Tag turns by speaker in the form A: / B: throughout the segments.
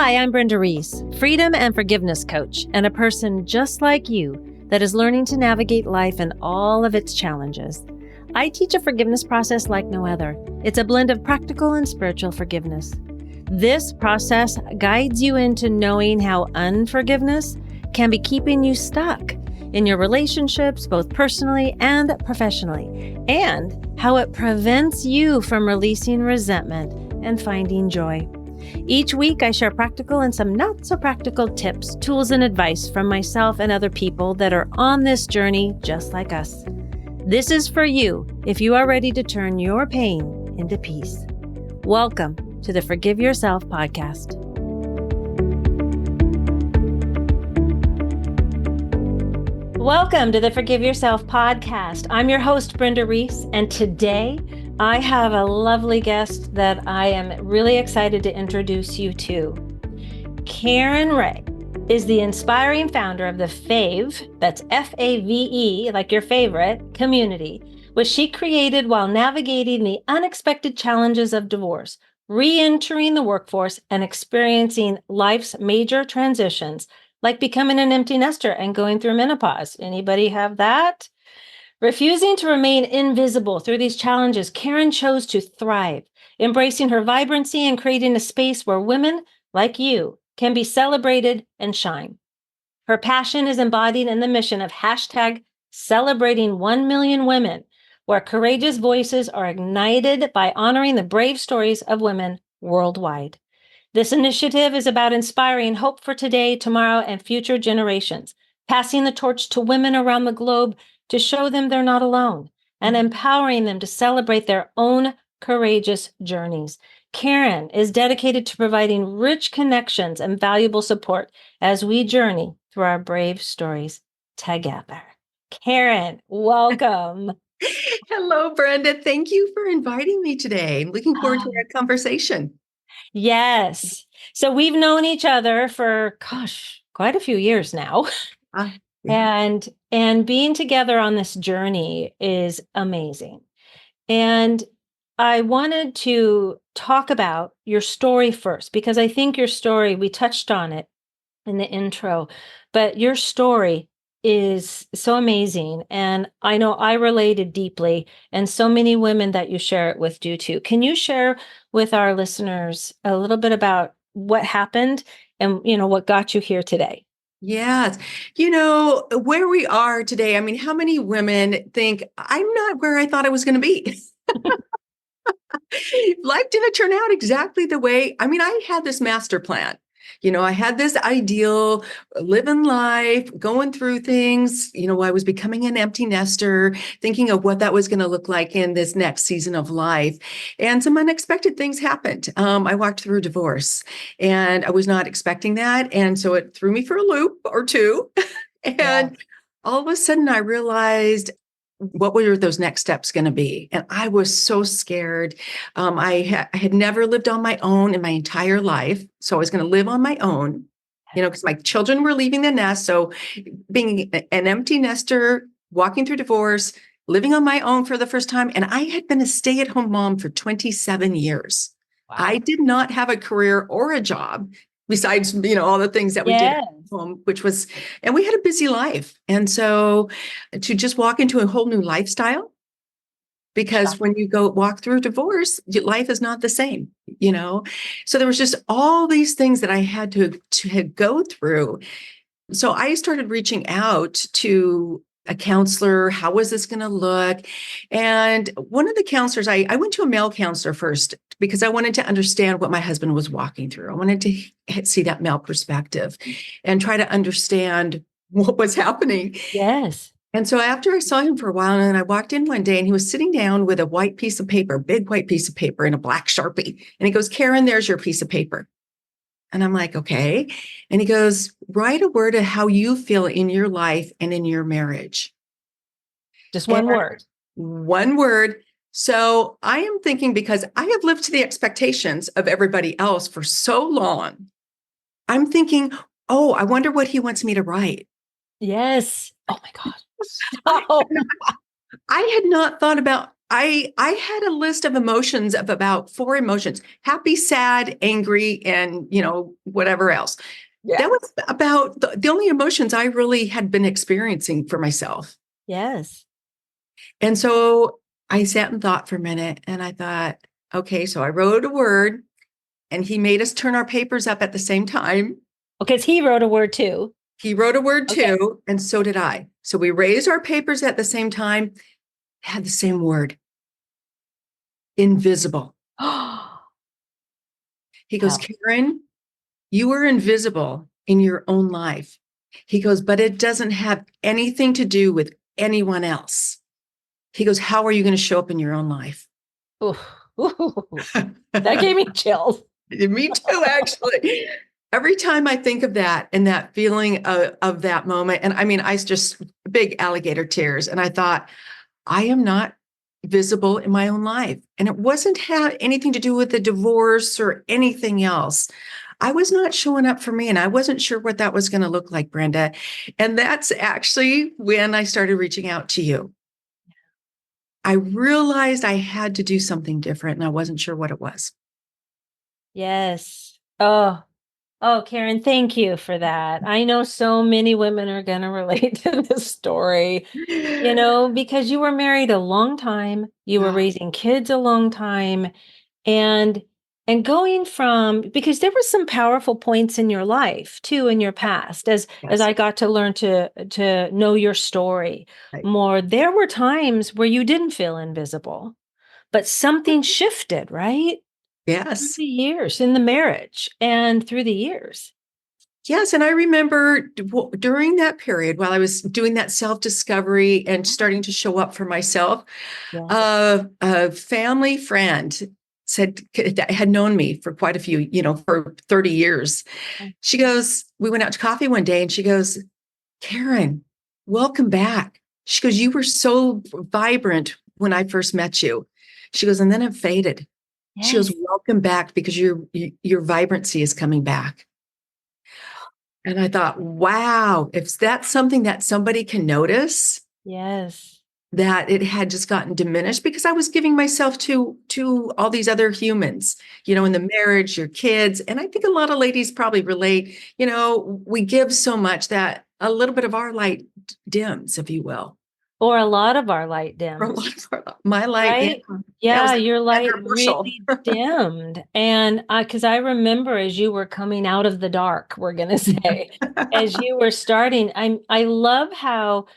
A: Hi, I'm Brenda Reese, freedom and forgiveness coach, and a person just like you that is learning to navigate life and all of its challenges. I teach a forgiveness process like no other. It's a blend of practical and spiritual forgiveness. This process guides you into knowing how unforgiveness can be keeping you stuck in your relationships, both personally and professionally, and how it prevents you from releasing resentment and finding joy. Each week, I share practical and some not so practical tips, tools, and advice from myself and other people that are on this journey just like us. This is for you if you are ready to turn your pain into peace. Welcome to the Forgive Yourself podcast. Welcome to the Forgive Yourself podcast. I'm your host, Brenda Reese, and today I have a lovely guest that I am really excited to introduce you to. Karen Rae is the inspiring founder of the Fave, that's F-A-V-E, like your favorite, community, which she created while navigating the unexpected challenges of divorce, re-entering the workforce, and experiencing life's major transitions, like becoming an empty nester and going through menopause. Anybody have that? Refusing to remain invisible through these challenges, Karen chose to thrive, embracing her vibrancy and creating a space where women like you can be celebrated and shine. Her passion is embodied in the mission of hashtag celebrating 1 million women, where courageous voices are ignited by honoring the brave stories of women worldwide. This initiative is about inspiring hope for today, tomorrow, and future generations, passing the torch to women around the globe to show them they're not alone, and empowering them to celebrate their own courageous journeys. Karen is dedicated to providing rich connections and valuable support as we journey through our brave stories together. Karen, welcome.
B: Hello, Brenda. Thank you for inviting me today. I'm looking forward to our conversation.
A: Yes. So we've known each other for, quite a few years now.
B: Yeah.
A: And being together on this journey is amazing. And I wanted to talk about your story first, because I think your story, we touched on it in the intro, but your story is so amazing. And I know I related deeply, and so many women that you share it with do too. Can you share with our listeners a little bit about what happened and, what got you here today?
B: Yes. Where we are today, I mean, how many women think I'm not where I thought I was going to be? Life didn't turn out exactly the way, I had this master plan. I had this ideal, living life, going through things. I was becoming an empty nester, thinking of what that was going to look like in this next season of life. And some unexpected things happened. I walked through a divorce and I was not expecting that. And so it threw me for a loop or two. And all of a sudden I realized, what were those next steps going to be? And I was so scared. I had never lived on my own in my entire life. So I was going to live on my own, because my children were leaving the nest. So being an empty nester, walking through divorce, living on my own for the first time. And I had been a stay-at-home mom for 27 years. Wow. I did not have a career or a job besides, all the things that we did at home, and we had a busy life. And so to just walk into a whole new lifestyle, because when you walk through a divorce, life is not the same, So there was just all these things that I had to go through. So I started reaching out to a counselor. How was this going to look? And one of the counselors, I went to a male counselor first because I wanted to understand what my husband was walking through. I wanted to see that male perspective and try to understand what was happening.
A: Yes.
B: And so after I saw him for a while, and I walked in one day and he was sitting down with a white piece of paper, big white piece of paper and a black Sharpie. And he goes, "Karen, there's your piece of paper." And I'm like, okay. And he goes, "Write a word of how you feel in your life and in your marriage."
A: Just one word.
B: One word. So I am thinking, because I have lived to the expectations of everybody else for so long, I'm thinking, oh, I wonder what he wants me to write.
A: Yes. Oh my God.
B: I had not thought about I had a list of emotions of about 4 emotions: happy, sad, angry, and whatever else.
A: Yeah.
B: That was about the only emotions I really had been experiencing for myself.
A: Yes.
B: And so I sat and thought for a minute, and I thought, okay, so I wrote a word, and he made us turn our papers up at the same time.
A: Because he wrote a word too.
B: He wrote a word
A: Okay.
B: too, and so did I. So we raised our papers at the same time, had the same word: invisible. He goes,
A: Wow.
B: Karen, you are invisible in your own life. He goes, but it doesn't have anything to do with anyone else. He goes, how are you going to show up in your own life?
A: Ooh. Ooh. That gave me chills.
B: Me too, actually. Every time I think of that and that feeling of that moment, and I mean, I just big alligator tears. And I thought, I am not visible in my own life. And it wasn't have anything to do with the divorce or anything else. I was not showing up for me, and I wasn't sure what that was going to look like, Brenda. And that's actually when I started reaching out to you. I realized I had to do something different, and I wasn't sure what it was.
A: Yes. Oh, Karen, thank you for that. I know so many women are going to relate to this story, because you were married a long time, you were raising kids a long time, and going from, because there were some powerful points in your life too, in your past, as
B: Yes.
A: I got to learn to know your story
B: Right.
A: more. There were times where you didn't feel invisible, but something shifted, right? Through
B: Yes.
A: the years in the marriage and through the years.
B: Yes. And I remember during that period while I was doing that self-discovery and starting to show up for myself,
A: Yes.
B: a family friend said, had known me for quite a few, for 30 years. She goes, we went out to coffee one day, and she goes, Karen, welcome back. She goes, you were so vibrant when I first met you. She goes, and then it faded. She goes,
A: Yes.
B: welcome back, because your vibrancy is coming back. And I thought, wow, if that's something that somebody can notice,
A: Yes.
B: that it had just gotten diminished because I was giving myself to all these other humans, in the marriage, your kids. And I think a lot of ladies probably relate, we give so much that a little bit of our light dims, if you will.
A: Or a lot of our light
B: For a
A: dims,
B: lot of my light, yeah,
A: right?
B: that was
A: Yeah,
B: like
A: your
B: under
A: light
B: a bushel.
A: really dimmed. And because I remember as you were coming out of the dark, we're going to say, as you were starting, I love how,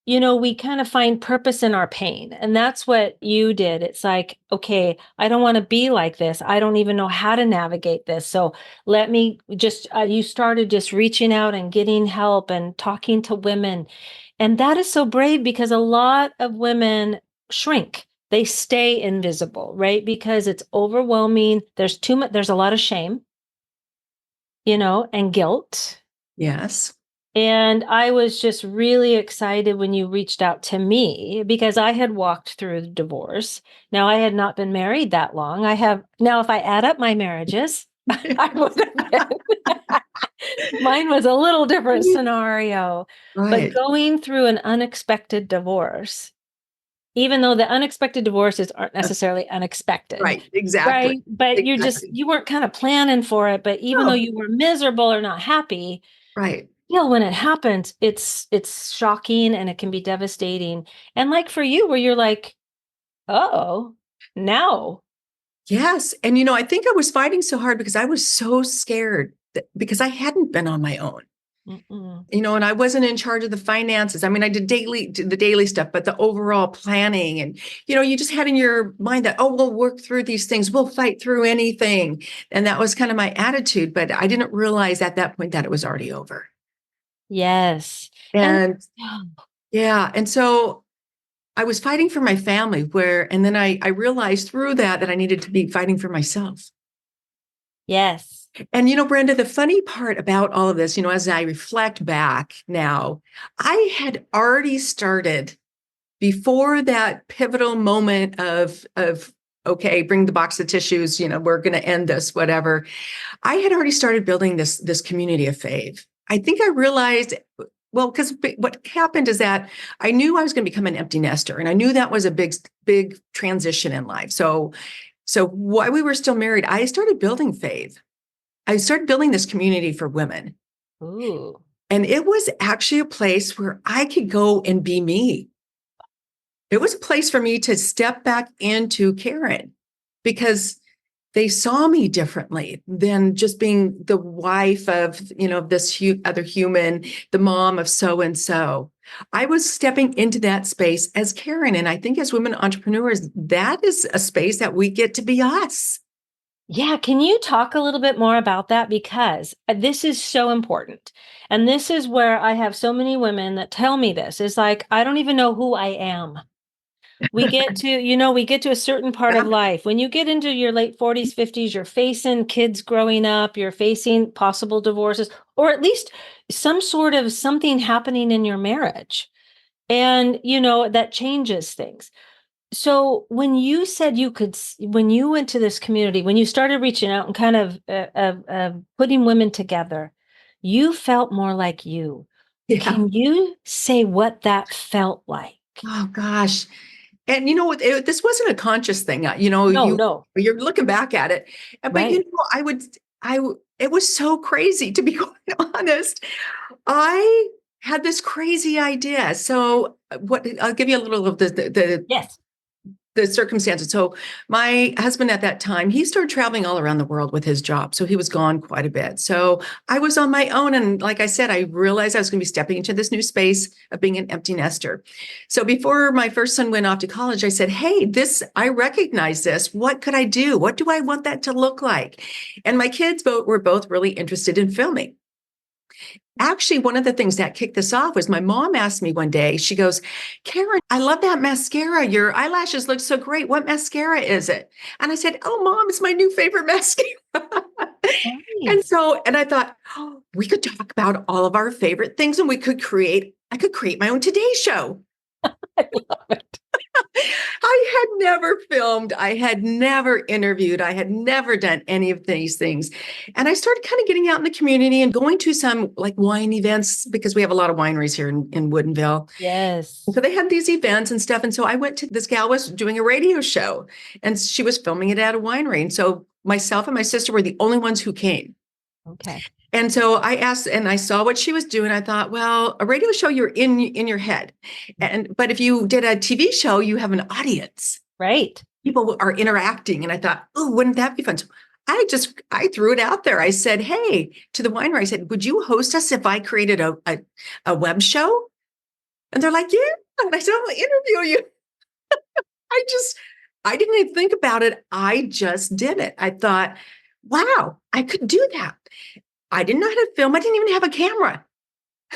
A: we kind of find purpose in our pain. And that's what you did. It's like, okay, I don't want to be like this. I don't even know how to navigate this. So let me just, you started just reaching out and getting help and talking to women. And that is so brave, because a lot of women shrink. They stay invisible, right? Because it's overwhelming. There's too much, there's a lot of shame, and guilt.
B: Yes.
A: And I was just really excited when you reached out to me, because I had walked through the divorce. Now, I had not been married that long. Now, if I add up my marriages, I would have been. Mine was a little different scenario. But
B: Right.
A: going through an unexpected divorce, even though the unexpected divorces aren't necessarily unexpected,
B: Right. Exactly.
A: right? But
B: Exactly.
A: you weren't kind of planning for it. But even though
B: No.
A: you were miserable or not happy,
B: Right.
A: when it happens, it's shocking and it can be devastating. And like for you, where you're like, oh, now.
B: Yes. And, I think I was fighting so hard because I was so scared because I hadn't been on my own.
A: Mm-mm.
B: And I wasn't in charge of the finances. I mean, I did the daily stuff, but the overall planning, and, you just had in your mind that, oh, we'll work through these things. We'll fight through anything. And that was kind of my attitude, but I didn't realize at that point that it was already over.
A: Yes. And
B: And yeah. And so I was fighting for my family and then I realized through that I needed to be fighting for myself.
A: yes.
B: And, Brenda, the funny part about all of this, as I reflect back now, I had already started before that pivotal moment of okay, bring the box of tissues, we're going to end this, whatever. I had already started building this community of Fave. I think I realized Well, because what happened is that I knew I was going to become an empty nester, and I knew that was a big transition in life. So while we were still married, I started building Fave. I started building this community for women.
A: Ooh.
B: And it was actually a place where I could go and be me. It was a place for me to step back into Karen because they saw me differently than just being the wife of, this other human, the mom of so and so. I was stepping into that space as Karen. And I think as women entrepreneurs, that is a space that we get to be us.
A: Yeah, can you talk a little bit more about that? Because this is so important. And this is where I have so many women that tell me this. It's like, I don't even know who I am. We get to a certain part of
B: Yeah.
A: life. When you get into your late 40s, 50s, you're facing kids growing up, you're facing possible divorces, or at least some sort of something happening in your marriage. And, that changes things. So when you said when you went to this community, when you started reaching out and kind of putting women together, you felt more like you.
B: Yeah.
A: Can you say what that felt like?
B: Oh gosh. And this wasn't a conscious thing.
A: No, no,
B: You're looking back at it, but
A: right.
B: it was so crazy to be quite honest. I had this crazy idea. So what I'll give you a little of
A: Yes.
B: the circumstances. So my husband at that time, he started traveling all around the world with his job. So he was gone quite a bit. So I was on my own. And like I said, I realized I was going to be stepping into this new space of being an empty nester. So before my first son went off to college, I said, hey, I recognize this. What could I do? What do I want that to look like? And my kids were both really interested in filming. Actually, one of the things that kicked this off was my mom asked me one day, she goes, Karen, I love that mascara. Your eyelashes look so great. What mascara is it? And I said, oh, Mom, it's my new favorite mascara.
A: Nice.
B: And I thought, oh, we could talk about all of our favorite things and I could create my own Today Show.
A: I love it.
B: I had never filmed, I had never interviewed, I had never done any of these things. And I started kind of getting out in the community and going to some like wine events because we have a lot of wineries here in Woodinville.
A: Yes.
B: So they had these events and stuff. And so I went to this gal was doing a radio show and she was filming it at a winery. And so myself and my sister were the only ones who came.
A: Okay.
B: And so I asked, and I saw what she was doing. I thought, well, a radio show, you're in your head, but if you did a TV show, you have an audience.
A: Right.
B: People are interacting, and I thought, oh, wouldn't that be fun? So I threw it out there. I said, hey, to the winery, I said, would you host us if I created a web show? And they're like, yeah. And I said, I'll interview you. I just, I didn't even think about it. I just did it. I thought, wow, I could do that. I didn't know how to film. I didn't even have a camera.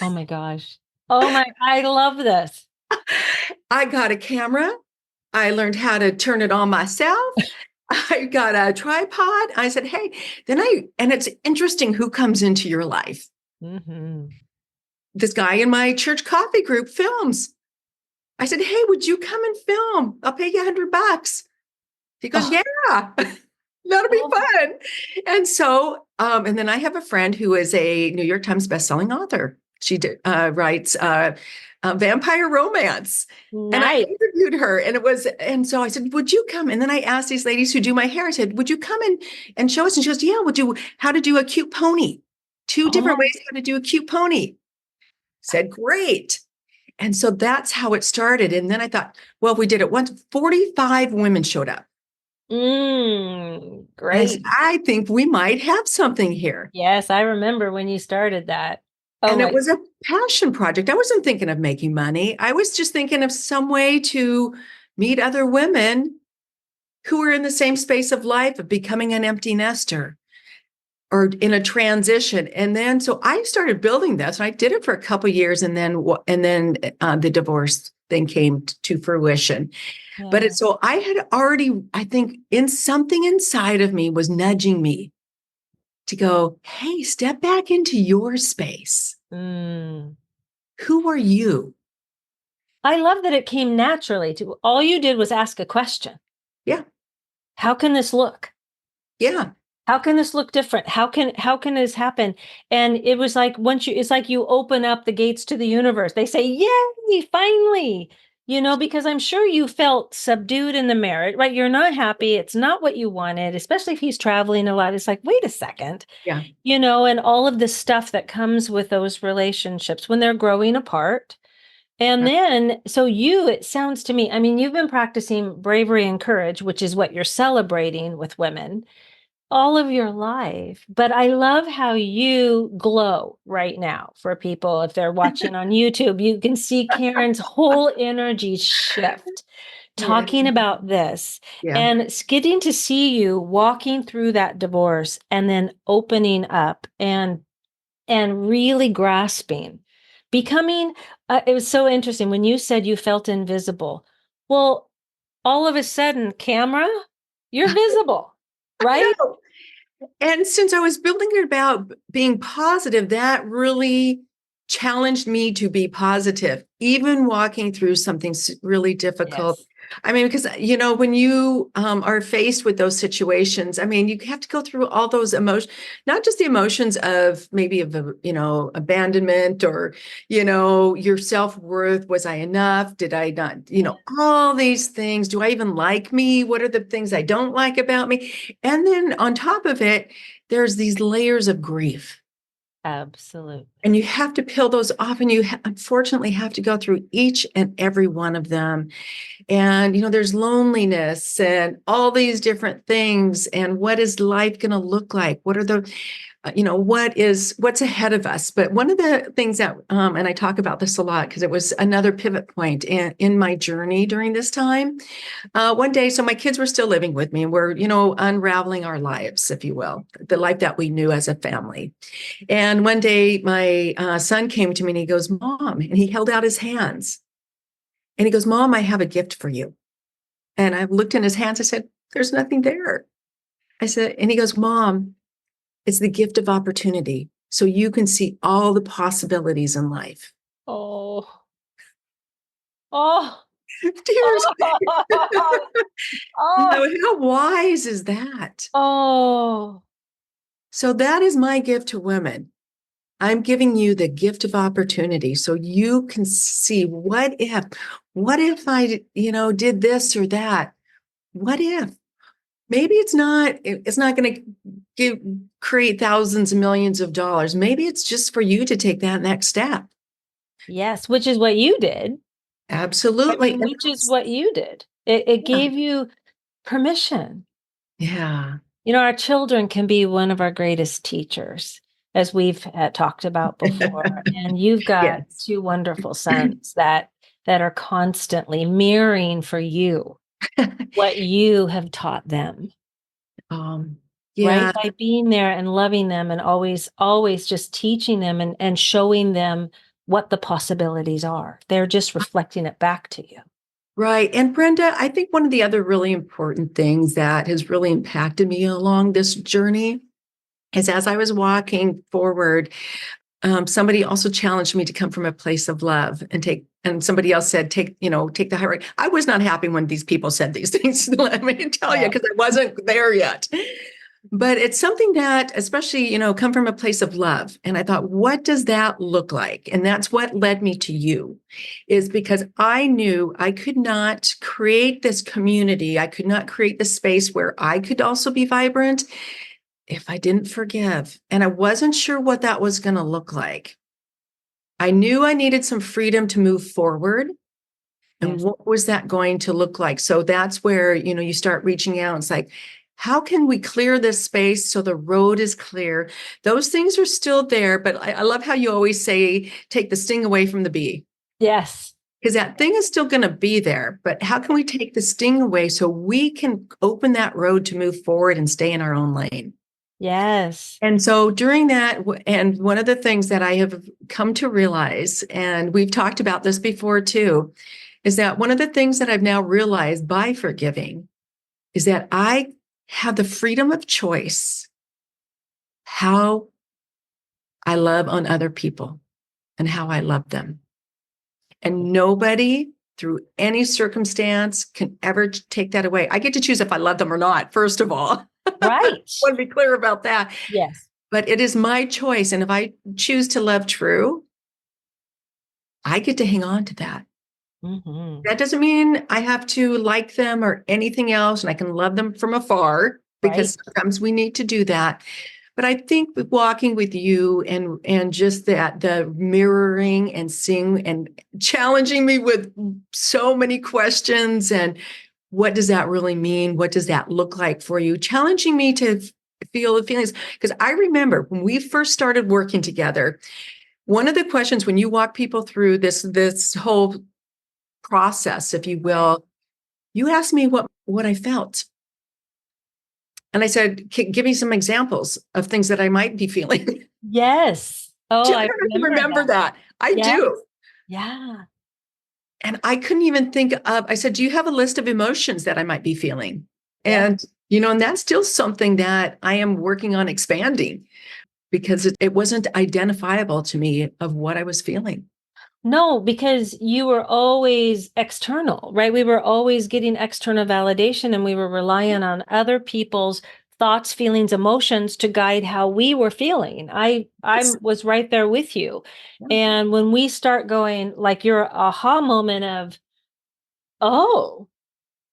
A: Oh my gosh. I love this.
B: I got a camera. I learned how to turn it on myself. I got a tripod. I said, hey, and it's interesting who comes into your life.
A: Mm-hmm.
B: This guy in my church coffee group films. I said, hey, would you come and film? I'll pay you $100. He goes,
A: Oh,
B: yeah, that'll be
A: oh,
B: fun. And so, and then I have a friend who is a New York Times bestselling author. She writes vampire romance. And I
A: nice.
B: interviewed her and so I said, would you come? And then I asked these ladies who do my hair, I said, would you come and show us? And she goes, yeah, we'll do how to do a cute pony. Two
A: Oh
B: different
A: my,
B: ways how to do a cute pony. Said, great. And so that's how it started. And then I thought, well, if we did it once, 45 women showed up. And I said,
A: great.
B: I think we might have something here.
A: Yes, I remember when you started that. Oh
B: And it
A: my,
B: was a passion project. I wasn't thinking of making money. I was just thinking of some way to meet other women who were in the same space of life of becoming an empty nester or in a transition. And then so I started building this and I did it for a couple of years and then the divorce thing came to fruition.
A: yeah.
B: So I had already, I think in something inside of me was nudging me to go, hey, step back into your space.
A: Mm.
B: Who are you?
A: I love that it came naturally to all you did was ask a question.
B: Yeah.
A: How can this look?
B: Yeah.
A: how can this look different? How can this happen? And it was like it's like you open up the gates to the universe. They say, "Yay, finally." Because I'm sure you felt subdued in the marriage, right? You're not happy. It's not what you wanted, especially if he's traveling a lot. It's like, wait a second,
B: Yeah.
A: and all of the stuff that comes with those relationships when they're growing apart. And then, so it sounds to me, I mean, you've been practicing bravery and courage, which is what you're celebrating with women all of your life. But I love how you glow right now for people. If they're watching on YouTube, you can see Karen's whole energy shift
B: Yeah.
A: talking about this
B: Yeah.
A: and it's getting to see you walking through that divorce and then opening up and really grasping, becoming, it was so interesting when you said you felt invisible. Well, all of a sudden, camera, you're visible,
B: I
A: right?
B: know. And since I was building it about being positive, that really challenged me to be positive, even walking through something really difficult.
A: Yes.
B: I mean, because, when you are faced with those situations, I mean, you have to go through all those emotions, not just the emotions of maybe abandonment or, your self-worth. Was I enough? Did I not, all these things. Do I even like me? What are the things I don't like about me? And then on top of it, there's these layers of grief.
A: Absolutely.
B: And you have to peel those off, and you unfortunately have to go through each and every one of them. And, there's loneliness and all these different things. And what is life going to look like? What are what's ahead of us? But one of the things that, and I talk about this a lot because it was another pivot point in my journey during this time. One day, so my kids were still living with me, and we're, unraveling our lives, if you will, the life that we knew as a family. And one day, my son came to me and he goes, "Mom," and he held out his hands. And he goes, "Mom, I have a gift for you." And I looked in his hands. I said, "There's nothing there." I said, and he goes, "Mom, it's the gift of opportunity. So you can see all the possibilities in life."
A: Oh, oh,
B: Tears.
A: oh,
B: How wise is that?
A: oh,
B: So that is my gift to women. I'm giving you the gift of opportunity so you can see what if I, did this or that? What if? Maybe it's not going to create thousands and millions of dollars. Maybe it's just for you to take that next step.
A: yes, which is what you did. I
B: Absolutely.
A: mean,
B: And
A: which is what you did. It
B: yeah.
A: gave you permission.
B: Yeah.
A: Our children can be one of our greatest teachers, as we've talked about before. And you've got
B: Yes.
A: two wonderful sons that are constantly mirroring for you what you have taught them,
B: um,
A: right?
B: yeah.
A: By being there and loving them and always just teaching them and showing them what the possibilities are. They're just reflecting it back to you.
B: Right. And Brenda, I think one of the other really important things that has really impacted me along this journey is as I was walking forward, somebody also challenged me to come from a place of love and somebody else said, take the high road. I was not happy when these people said these things. Let me tell you,
A: Yeah.
B: because I wasn't there yet. But it's something that, especially, come from a place of love. And I thought, what does that look like? And that's what led me to you, is because I knew I could not create this community. I could not create the space where I could also be vibrant if I didn't forgive. And I wasn't sure what that was going to look like. I knew I needed some freedom to move forward. And
A: Yes.
B: what was that going to look like? So that's where, you start reaching out. It's like, how can we clear this space so the road is clear? Those things are still there, but I love how you always say, take the sting away from the bee,
A: Yes.
B: because that thing is still going to be there. But how can we take the sting away so we can open that road to move forward and stay in our own lane?
A: Yes.
B: And so during that, and one of the things that I have come to realize, and we've talked about this before too, is that one of the things that I've now realized by forgiving is that I have the freedom of choice how I love on other people and how I love them. And nobody through any circumstance can ever take that away. I get to choose if I love them or not, first of all.
A: Right.
B: Want to be clear about that.
A: Yes.
B: But it is my choice. And if I choose to love true, I get to hang on to that.
A: Hmm.
B: That doesn't mean I have to like them or anything else, and I can love them from afar because
A: Right.
B: sometimes we need to do that. But I think walking with you and just that the mirroring and seeing and challenging me with so many questions and what does that really mean? What does that look like for you? Challenging me to feel the feelings. Because I remember when we first started working together, one of the questions when you walk people through this whole process, if you will, you asked me what I felt. And I said, give me some examples of things that I might be feeling.
A: Yes.
B: Do
A: Oh,
B: you
A: I remember
B: remember
A: that.
B: that? I
A: Yes.
B: do.
A: Yeah.
B: And I couldn't even think of, I said, do you have a list of emotions that I might be feeling?
A: Yeah.
B: And, and that's still something that I am working on expanding because it wasn't identifiable to me of what I was feeling.
A: No, because you were always external, right? We were always getting external validation and we were relying on other people's thoughts, feelings, emotions to guide how we were feeling. I
B: Yes.
A: was right there with you. And when we start going like your aha moment of, oh,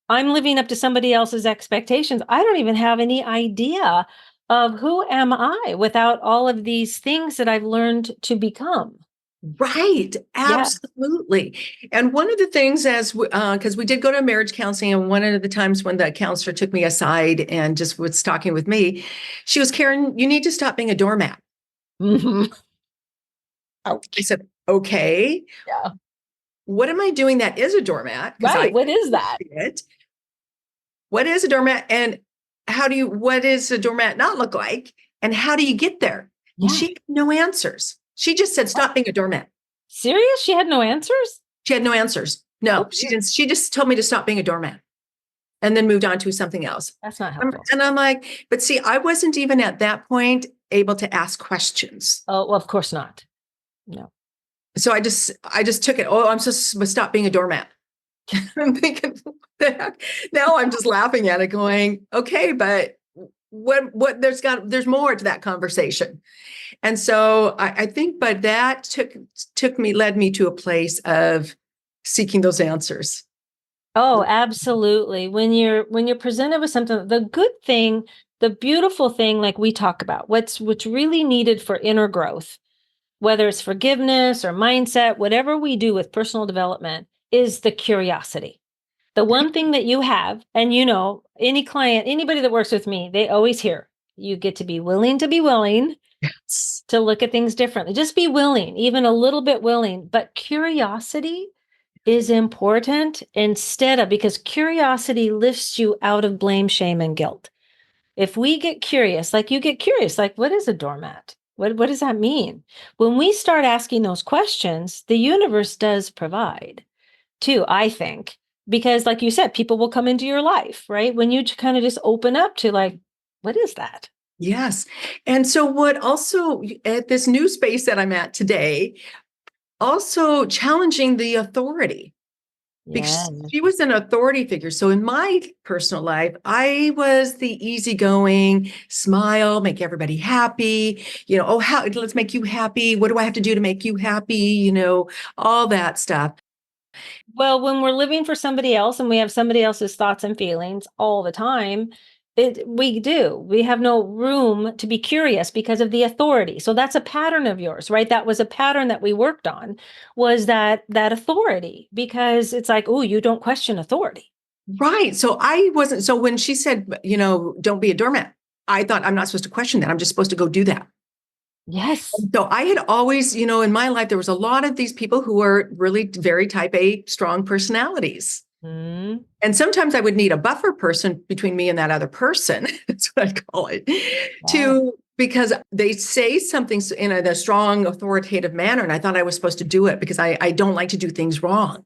A: I'm living up to somebody else's expectations. I don't even have any idea of who am I without all of these things that I've learned to become.
B: Right,
A: Yeah.
B: absolutely. And one of the things, as because we did go to marriage counseling, and one of the times when the counselor took me aside and just was talking with me, she was, Karen, you need to stop being a doormat.
A: Hmm.
B: I
A: Ouch.
B: said, okay,
A: Yeah.
B: what am I doing that is a doormat? Because
A: Right.
B: I
A: What is
B: see
A: that?
B: it. What is a doormat? And what does a doormat not look like? And how do you get there? And
A: Yeah.
B: she had no answers. She just said,
A: What?
B: stop being a doormat.
A: Serious? She had no answers?
B: She had no answers.
A: Oh,
B: No, she
A: dear.
B: didn't. She just told me to stop being a doormat and then moved on to something else.
A: That's not helpful.
B: And I'm like, but see, I wasn't even at that point able to ask questions.
A: Oh, well, of course not. No.
B: So I just took it. Oh, I'm supposed to stop being a doormat. I'm thinking, what the heck? Now I'm just laughing at it, going, okay, but what there's more to that conversation. And so I think, but that led me to a place of seeking those answers.
A: Oh, absolutely. When you're presented with something, the good thing, the beautiful thing, like we talk about, what's really needed for inner growth, whether it's forgiveness or mindset, whatever we do with personal development, is the curiosity. The one thing that you have, and any client, anybody that works with me, they always hear you get to be willing
B: Yes.
A: to look at things differently. Just be willing, even a little bit willing. But curiosity is important instead of, because curiosity lifts you out of blame, shame, and guilt. If we get curious, like you get curious, like what is a doormat? What does that mean? When we start asking those questions, the universe does provide too, I think, because like you said, people will come into your life, right? When you kind of just open up to like, what is that?
B: Yes. And so what also at this new space that I'm at today, also challenging the authority
A: Yeah.
B: because she was an authority figure. So in my personal life, I was the easygoing, smile, make everybody happy, oh, how let's make you happy. What do I have to do to make you happy? All that stuff.
A: Well, when we're living for somebody else and we have somebody else's thoughts and feelings all the time, we have no room to be curious because of the authority. So that's a pattern of yours, right? That was a pattern that we worked on, was that authority, because it's like, oh, you don't question authority.
B: Right. So I wasn't, so when she said, don't be a doormat, I thought I'm not supposed to question that. I'm just supposed to go do that.
A: Yes.
B: So I had always, in my life, there was a lot of these people who were really very type A, strong personalities.
A: Mm,
B: And sometimes I would need a buffer person between me and that other person. That's what I call it.
A: yeah.
B: Because they say something in a strong, authoritative manner. And I thought I was supposed to do it because I don't like to do things wrong.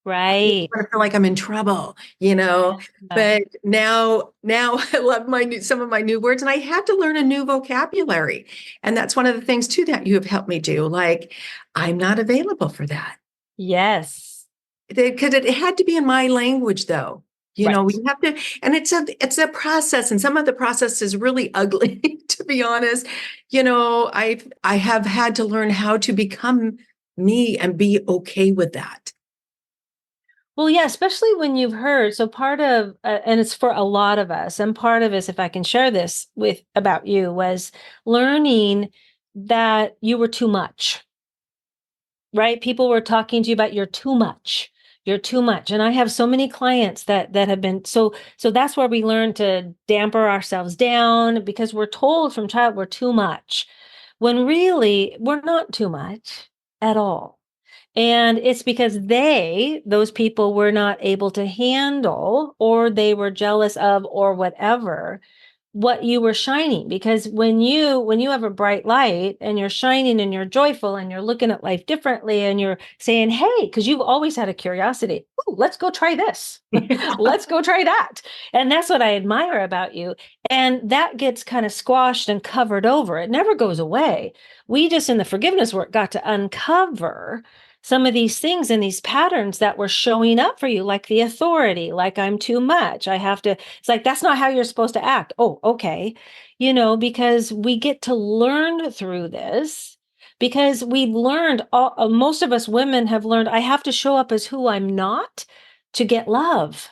A: Right.
B: I feel like I'm in trouble.
A: Yeah.
B: But now I love some of my new words, and I had to learn a new vocabulary. And that's one of the things too that you have helped me do. Like, I'm not available for that
A: Yes.
B: because it had to be in my language, though.
A: Right.
B: We have to, and it's a process, and some of the process is really ugly, to be honest. I have had to learn how to become me and be okay with that.
A: Well, yeah, especially when you've heard. So part of, and it's for a lot of us, and part of this, if I can share this with about you, was learning that you were too much, right? People were talking to you about you're too much. You're too much. And I have so many clients that have been so that's where we learn to damper ourselves down because we're told from child we're too much. When really we're not too much at all. And it's because those people were not able to handle, or they were jealous of, or whatever, what you were shining. Because when you have a bright light and you're shining and you're joyful and you're looking at life differently and you're saying, hey, because you've always had a curiosity, ooh, let's go try this. Let's go try that. And that's what I admire about you. And that gets kind of squashed and covered over. It never goes away. We just in the forgiveness work got to uncover some of these things and these patterns that were showing up for you, like the authority, like I'm too much. I have to, it's like, that's not how you're supposed to act. Oh, okay. Because we get to learn through this because we've learned, most of us women have learned, I have to show up as who I'm not to get love.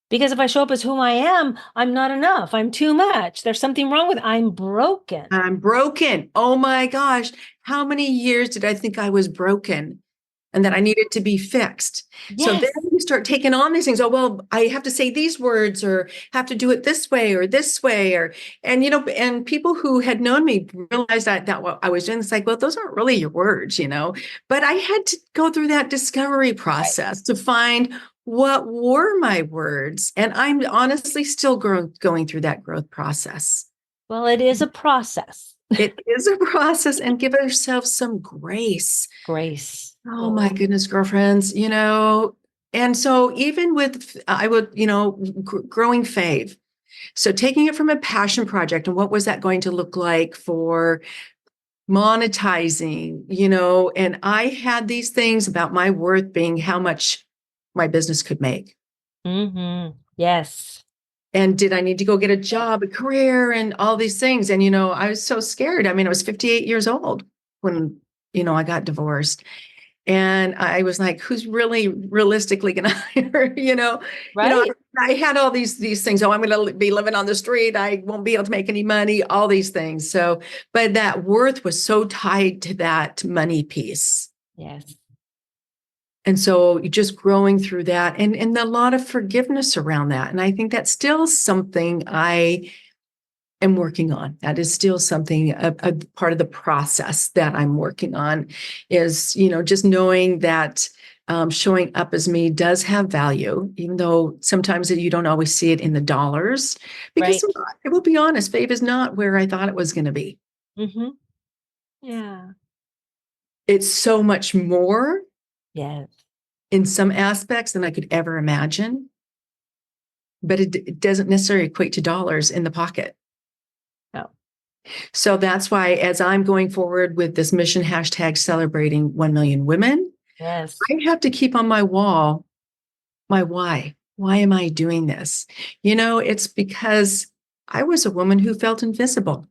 A: Because if I show up as who I am, I'm not enough. I'm too much. There's something wrong with I'm broken.
B: I'm broken. Oh my gosh. How many years did I think I was broken and that I needed to be fixed? So then
A: Yes.
B: you start taking on these things. Oh, well, I have to say these words or have to do it this way or this way. And people who had known me realized that what I was doing, it's like, well, those aren't really your words. But I had to go through that discovery
A: Right.
B: process to find what were my words. And I'm honestly still going through that growth process.
A: Well, it is a process.
B: It is a process, and give ourselves some grace.
A: Grace.
B: Oh my goodness, girlfriends. And so even with, I would, growing Fave. So taking it from a passion project and what was that going to look like for monetizing, and I had these things about my worth being how much my business could make.
A: Yes.
B: And did I need to go get a job, a career, and all these things? And, I was so scared. I mean, I was 58 years old when, I got divorced. And I was like, who's really realistically going to hire,
A: Right.
B: I had all these things. Oh, I'm going to be living on the street. I won't be able to make any money, all these things. So, but that worth was so tied to that money piece.
A: Yes.
B: And so just growing through that and a lot of forgiveness around that. And I think that's still something I am working on. That is still something, a part of the process that I'm working on is, just knowing that showing up as me does have value, even though sometimes you don't always see it in the dollars. Because
A: Right.
B: I will be honest, Fave is not where I thought it was going to be.
A: Mm-hmm. Yeah.
B: It's so much more
A: Yes.
B: in some aspects than I could ever imagine. But it doesn't necessarily equate to dollars in the pocket.
A: No.
B: So that's why, as I'm going forward with this mission hashtag celebrating 1 million women,
A: Yes.
B: I have to keep on my wall my why. Why am I doing this? It's because I was a woman who felt invisible.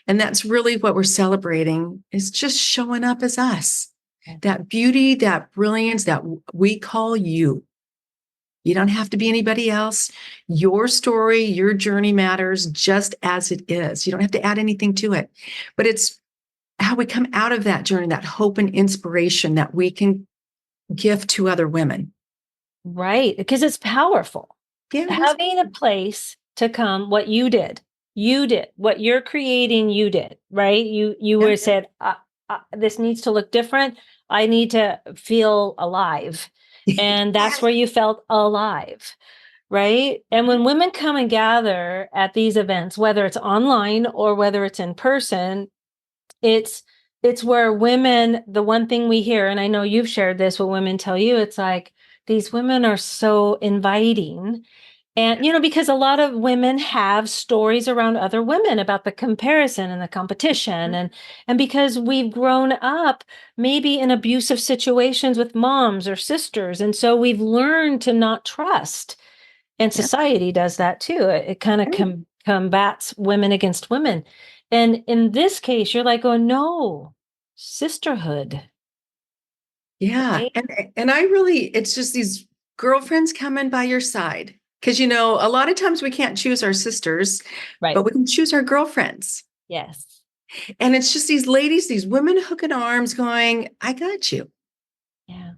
B: And that's really what we're celebrating is just showing up as us.
A: Yes.
B: That beauty, that brilliance that we call you. You don't have to be anybody else. Your story, your journey matters just as it is. You don't have to add anything to it. But it's how we come out of that journey, that hope and inspiration that we can give to other women.
A: Right. Because it's powerful.
B: Yeah, it is.
A: Having a place to come, what you did, what you're creating, you did, right? You
B: Yeah.
A: were said, this needs to look different. I need to feel alive. And that's
B: Yes.
A: where you felt alive. Right. And when women come and gather at these events, whether it's online or whether it's in person, it's it's where women, the one thing we hear, and I know you've shared this, what women tell you, it's like these women are so inviting And, because a lot of women have stories around other women about the comparison and the competition. And because we've grown up maybe in abusive situations with moms or sisters. And so we've learned to not trust. And
B: Yeah.
A: society does that too. It kind of
B: Right.
A: combats women against women. And in this case, you're like, oh no, sisterhood,
B: Yeah.
A: right?
B: And I really, it's just these girlfriends coming by your side. Because, a lot of times we can't choose our sisters,
A: Right.
B: but we can choose our girlfriends.
A: Yes.
B: And it's just these ladies, these women hooking arms going, I got you,
A: Yeah.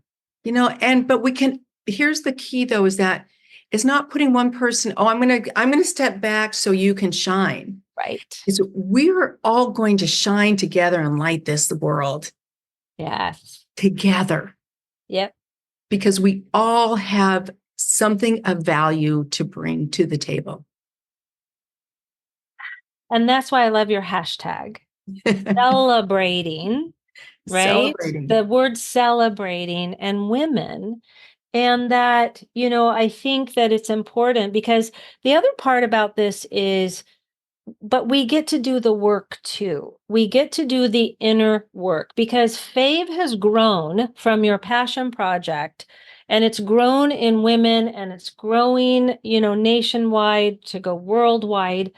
B: but we can, here's the key though, is that it's not putting one person, oh, I'm going to step back so you can shine.
A: Right.
B: Is we're all going to shine together and light this world
A: Yes.
B: together
A: Yep.
B: because we all have something of value to bring to the table.
A: And that's why I love your hashtag. Celebrating, right?
B: Celebrating.
A: The word celebrating and women. And that, I think that it's important because the other part about this is, but we get to do the work too. We get to do the inner work because Fave has grown from your passion project and it's grown in women and it's growing, nationwide to go worldwide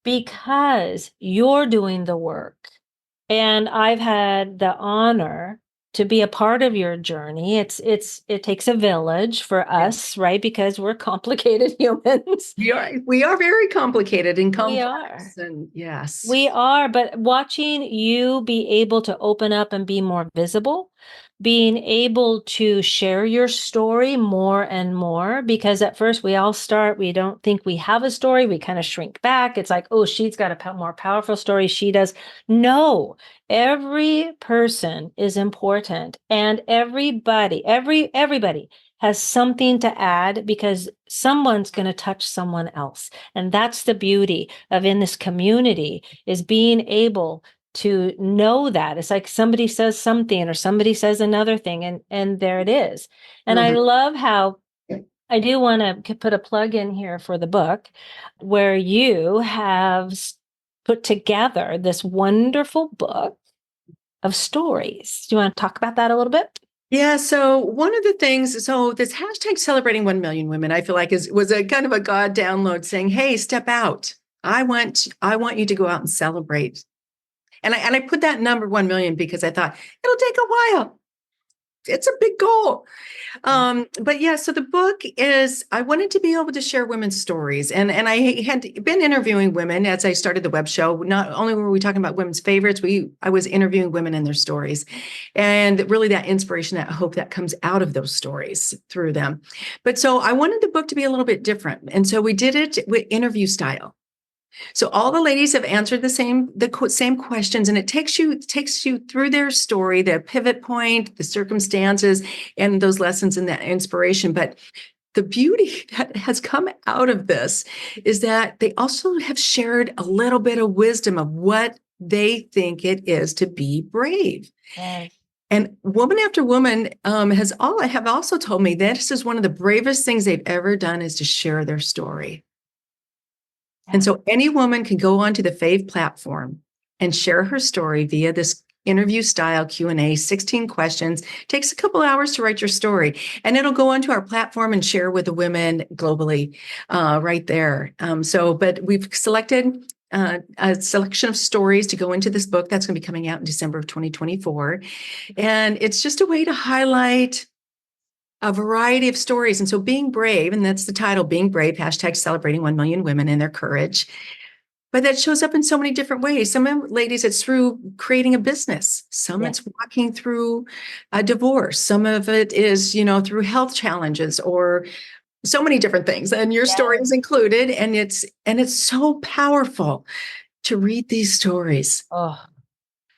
A: because you're doing the work. And I've had the honor to be a part of your journey. It takes a village for
B: Yeah.
A: us, right? Because we're complicated humans.
B: We are very complicated and
A: We
B: complex.
A: are.
B: And yes.
A: We are, but watching you be able to open up and be more visible, being able to share your story more and more, because at first we all start, we don't think we have a story. We kind of shrink back. It's like, oh, she's got a more powerful story. She does. No, every person is important and everybody has something to add because someone's going to touch someone else. And that's the beauty of in this community is being able to know that it's like somebody says something or somebody says another thing and there it is. And I
B: Mhm.
A: love how I do want to put a plug in here for the book where you have put together this wonderful book of stories. Do you want to talk about that a little bit?
B: Yeah. So one of the things, so this hashtag celebrating 1 million women, I feel like was a kind of a God download saying, hey, step out. I want you to go out and celebrate. And I put that number 1 million because I thought it'll take a while. It's a big goal. But yeah, so the book is, I wanted to be able to share women's stories. And I had been interviewing women as I started the web show. Not only were we talking about women's favorites, I was interviewing women and their stories. And really that inspiration, that hope that comes out of those stories through them. But so I wanted the book to be a little bit different. And so we did it with interview style. So all the ladies have answered the same questions, and it takes you through their story, the pivot point, the circumstances, and those lessons and that inspiration. But the beauty that has come out of this is that they also have shared a little bit of wisdom of what they think it is to be brave.
A: Yes.
B: And woman after woman have also told me this is one of the bravest things they've ever done is to share their story. And
A: Yeah.
B: so any woman can go onto the Fave platform and share her story via this interview style Q&A, 16 questions. Takes a couple hours to write your story, and it'll go onto our platform and share with the women globally right there. But we've selected a selection of stories to go into this book that's going to be coming out in December of 2024. And it's just a way to highlight a variety of stories. And so being brave, and that's the title, Being Brave, hashtag celebrating 1 million women and their courage. But that shows up in so many different ways. Some ladies, it's through creating a business. Some
A: Yeah.
B: it's walking through a divorce. Some of it is, through health challenges or so many different things. And your story
A: Yes.
B: is included. And it's so powerful to read these stories.
A: Oh,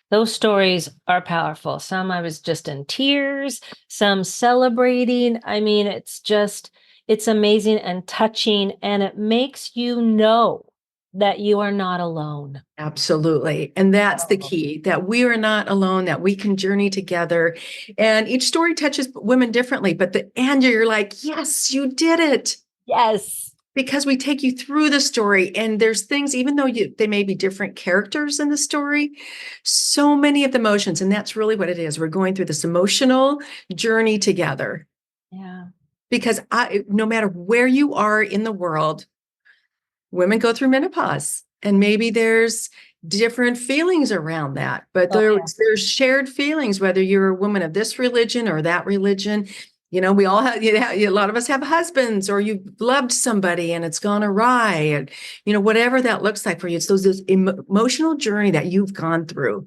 A: those stories are powerful. Some I was just in tears, some celebrating. I mean, it's amazing and touching, and it makes you know that you are not alone.
B: Absolutely. And that's the
A: Oh,
B: key, that we are not alone, that we can journey together. And each story touches women differently, but the end, you're like, yes, you did it.
A: yes.
B: because we take you through the story, and there's things, even though they may be different characters in the story, so many of the emotions, and that's really what it is. We're going through this emotional journey together.
A: Yeah.
B: Because no matter where you are in the world, women go through menopause, and maybe there's different feelings around that, but
A: Oh, yeah.
B: there's shared feelings, whether you're a woman of this religion or that religion. We all have, a lot of us have husbands, or you've loved somebody and it's gone awry, and, whatever that looks like for you. It's this emotional journey that you've gone through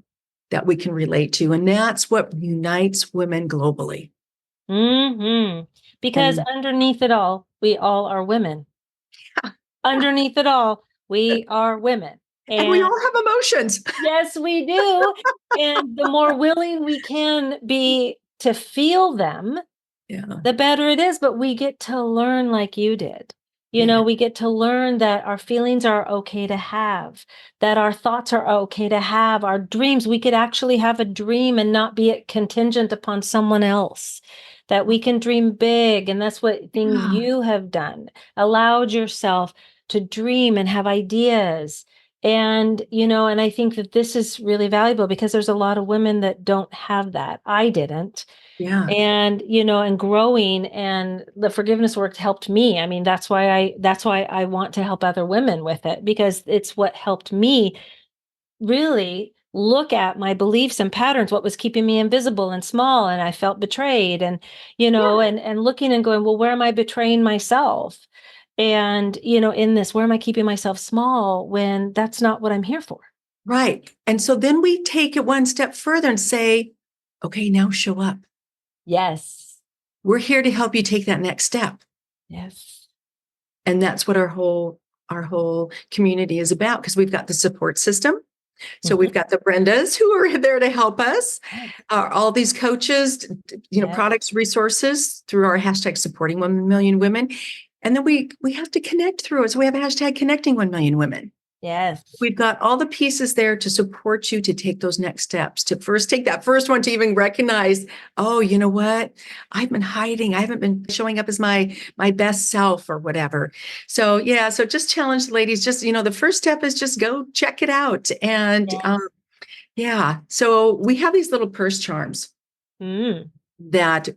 B: that we can relate to. And that's what unites women globally.
A: Because
B: And,
A: underneath it all, we all are women. Underneath it all, we are women.
B: and we
A: And
B: all have emotions.
A: yes, we do. And the more willing we can be to feel them,
B: Yeah.
A: the better it is. But we get to learn like you did.
B: Yeah.
A: We get to learn that our feelings are okay to have, that our thoughts are okay to have, our dreams. We could actually have a dream and not be contingent upon someone else, that we can dream big. And that's what things
B: Yeah.
A: you have done, allowed yourself to dream and have ideas. And I think that this is really valuable because there's a lot of women that don't have that. I didn't.
B: Yeah.
A: And growing, and the forgiveness work helped me. I mean, that's why I want to help other women with it, because it's what helped me really look at my beliefs and patterns, what was keeping me invisible and small, and I felt betrayed, and looking and going, well, where am I betraying myself? And in this, where am I keeping myself small when that's not what I'm here for?
B: Right. And so then we take it one step further and say, okay, now show up.
A: Yes.
B: We're here to help you take that next step.
A: Yes.
B: And that's what our whole community is about, because we've got the support system. So
A: Mhm.
B: we've got the Brendas who are there to help us,
A: Yes.
B: all these coaches,
A: Yes.
B: products, resources through our hashtag supporting 1 million women. And then we have to connect through it. So we have a hashtag connecting 1 million women.
A: Yes.
B: We've got all the pieces there to support you to take those next steps, to first take that first one, to even recognize, oh, you know what? I've been hiding. I haven't been showing up as my best self or whatever. So yeah, so just challenge the ladies. Just, the first step is just go check it out. And
A: Yes.
B: yeah, so we have these little purse charms
A: Mm.
B: that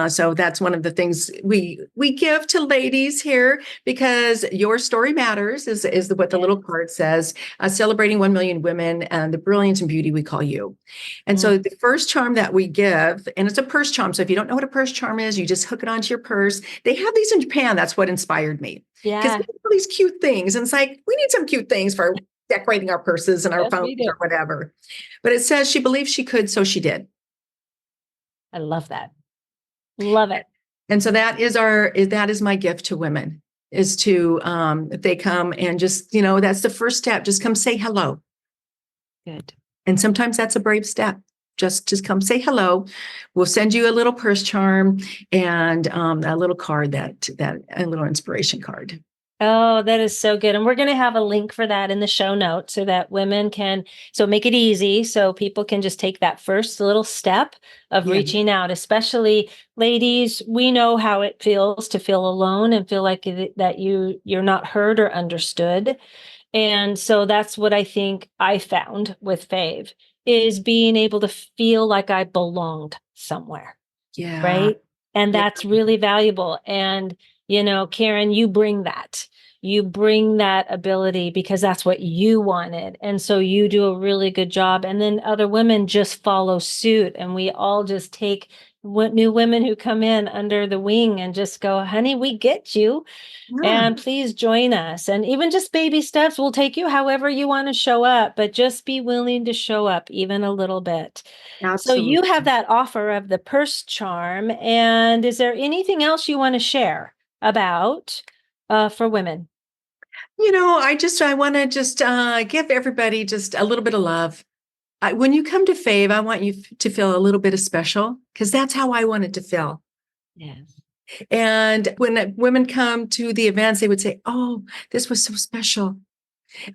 B: so that's one of the things we give to ladies here, because your story matters is what the
A: Yes.
B: little card says, celebrating 1 million women and the brilliance and beauty we call you. And
A: Mm.
B: so the first charm that we give, and it's a purse charm, so if you don't know what a purse charm is, you just hook it onto your purse. They have these in Japan. That's what inspired me, because
A: Yeah.
B: they have all these cute things, and it's like, we need some cute things for decorating our purses and our
A: Yes,
B: phones
A: we do.
B: or whatever. But it says she believed she could, so she did.
A: I love that. Love it.
B: And so that is my gift to women, is to, if they come and just, that's the first step. Just come say hello.
A: Good.
B: And sometimes that's a brave step. Just come say hello. We'll send you a little purse charm and a little card, that a little inspiration card.
A: Oh, that is so good. And we're going to have a link for that in the show notes so that women can, so make it easy so people can just take that first little step of
B: Yeah.
A: reaching out, especially ladies. We know how it feels to feel alone and feel like that you're not heard or understood. And so that's what I think I found with Fave, is being able to feel like I belonged somewhere.
B: Yeah.
A: Right. And
B: Yeah.
A: that's really valuable. And, Karen, you bring that. You bring that ability because that's what you wanted. And so you do a really good job. And then other women just follow suit. And we all just take new women who come in under the wing and just go, honey, we get you.
B: Yeah.
A: And please join us. And even just baby steps will take you however you want to show up, but just be willing to show up even a little bit. So you have
B: Absolutely.
A: that offer of the purse charm. And is there anything else you want to share about for women?
B: I want to just give everybody just a little bit of love. When you come to Fave, I want you to feel a little bit of special, because that's how I wanted to feel.
A: Yes.
B: And when women come to the events, they would say, "Oh, this was so special."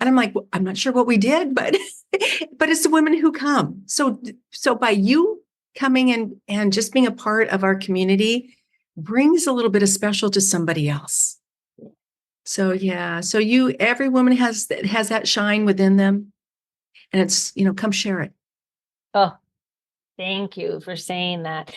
B: And I'm like, well, I'm not sure what we did, but but it's the women who come. So by you coming and just being a part of our community brings a little bit of special to somebody else. So yeah, so every woman has that shine within them, and it's, come share it.
A: Oh, thank you for saying that.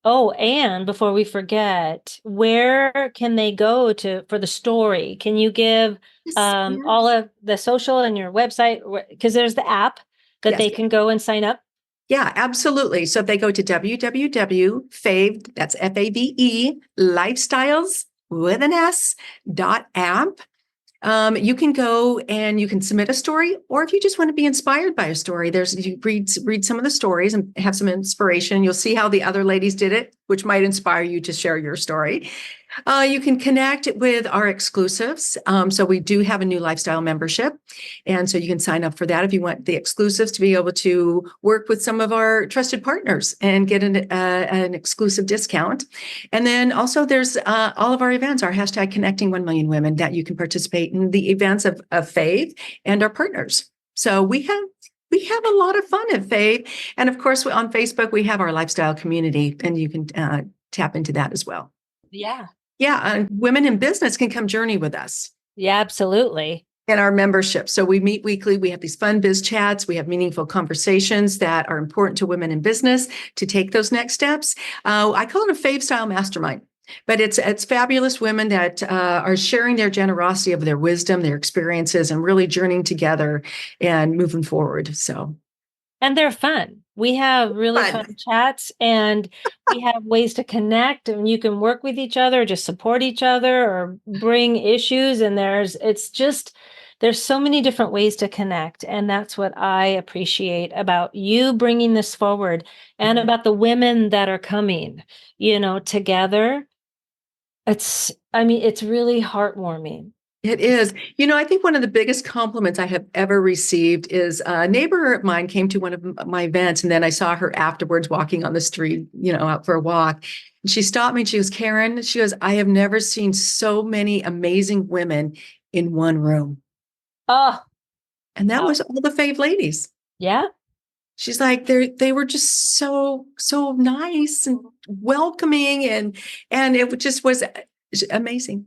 A: Oh, and before we forget, where can they go for the story? Can you give
B: Yes,
A: all
B: yes.
A: of the social and your website? Because there's the app that
B: Yes.
A: they can go and sign up.
B: Yeah, absolutely. So if they go to www.fave, that's FAVE, lifestyles with an S .app, you can go and you can submit a story, or if you just want to be inspired by a story, you read some of the stories and have some inspiration. You'll see how the other ladies did it, which might inspire you to share your story. You can connect with our exclusives. So we do have a new lifestyle membership. And so you can sign up for that if you want the exclusives to be able to work with some of our trusted partners and get an exclusive discount. And then also there's all of our events, our hashtag Connecting 1 Million Women, that you can participate in the events of Fave and our partners. So we have a lot of fun at Fave. And of course, on Facebook, we have our lifestyle community, and you can tap into that as well.
A: Yeah.
B: Yeah, and women in business can come journey with us
A: Yeah, absolutely.
B: in our membership. So we meet weekly. We have these fun biz chats. We have meaningful conversations that are important to women in business to take those next steps. I call it a Fave style mastermind, but it's fabulous women that are sharing their generosity of their wisdom, their experiences, and really journeying together and moving forward. So.
A: And they're fun. We have really fun chats, and we have ways to connect, and you can work with each other, just support each other, or bring issues. And there's so many different ways to connect. And that's what I appreciate about you bringing this forward, and about the women that are coming, together. It's really heartwarming.
B: It is. I think one of the biggest compliments I have ever received is a neighbor of mine came to one of my events, and then I saw her afterwards walking on the street, out for a walk. And she stopped me and she goes, Karen, she goes, I have never seen so many amazing women in one room.
A: Oh,
B: And that
A: wow.
B: was all the Fave ladies.
A: Yeah.
B: She's like, they were just so nice and welcoming, and it just was amazing.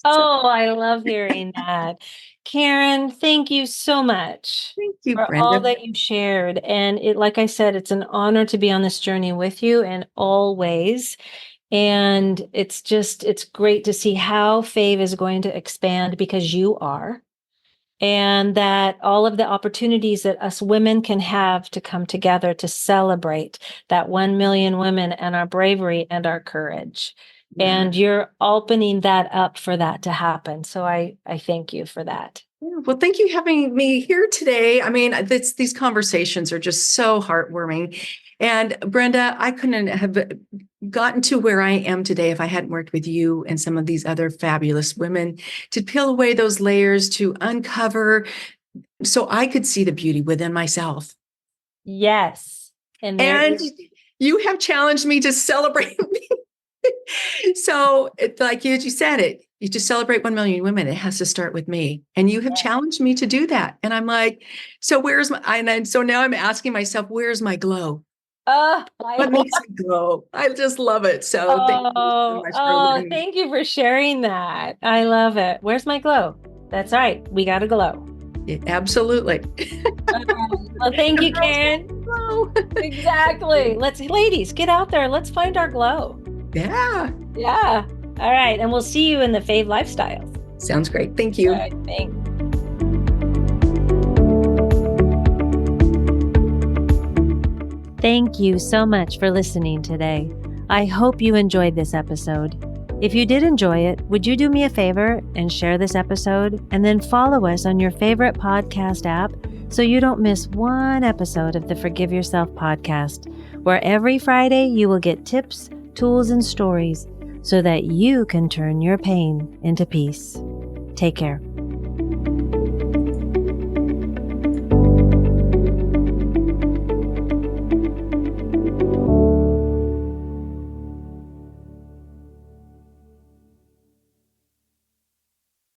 A: Oh, I love hearing that. Karen, thank you so much
B: Thank you,
A: for all
B: Brenda.
A: that you shared. And like I said, it's an honor to be on this journey with you, and always. And it's great to see how Fave is going to expand, because you are. And that all of the opportunities that us women can have to come together to celebrate that 1 million women and our bravery and our courage.
B: Yeah.
A: And you're opening that up for that to happen. So I thank you for that.
B: Well, thank you for having me here today. I mean, these conversations are just so heartwarming. And Brenda, I couldn't have gotten to where I am today if I hadn't worked with you and some of these other fabulous women to peel away those layers, to uncover so I could see the beauty within myself.
A: Yes.
B: And you have challenged me to celebrate me. So, like you said it, you just celebrate 1 million women. It has to start with me. And you have challenged me to do that. And I'm like, so so now I'm asking myself, where's my glow? What makes me glow? I just love it. So thank you so much for letting me.
A: Thank you for sharing that. I love it. Where's my glow? That's right. We got to glow.
B: Yeah, absolutely.
A: Well, thank you, Karen. Exactly. Ladies, get out there. Let's find our glow.
B: Yeah.
A: Yeah. All right. And we'll see you in the Fave Lifestyles.
B: Sounds great. Thank you.
A: All right, thanks. Thank you so much for listening today. I hope you enjoyed this episode. If you did enjoy it, would you do me a favor and share this episode, and then follow us on your favorite podcast app so you don't miss one episode of the Forgive Yourself podcast, where every Friday you will get tips, tools, and stories so that you can turn your pain into peace. Take care.